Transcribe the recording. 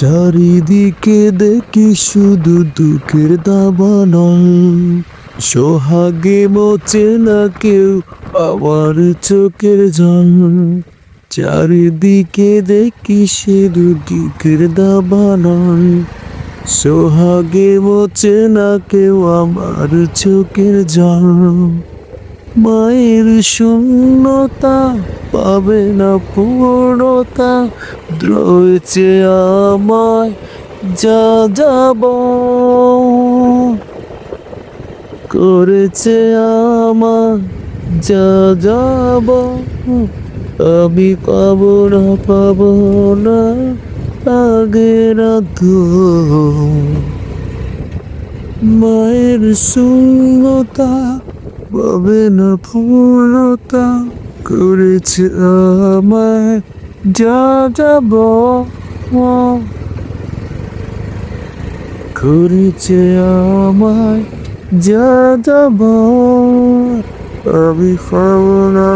চারিদিকে দেখি শুধু দুঃখের দাবানল, সোহাগে মোচে না কেউ আমার চোখের জল। চারিদিকে দেখি শুধু দুঃখের দাবানল, সোহাগে মোচে না কেউ আমার চোখের জল। মায়ের শূন্যতা পাবে না পূর্ণতা, রয়েছে আমায় যা যাব, করেছে আমার যা যাব। আমি পাবো না আগের তো। মায়ের শূন্যতা পাবে না পূর্ণতা, করেছে আমায় যা যাব, করেছে আমায় যা যাব। আমি পাবো না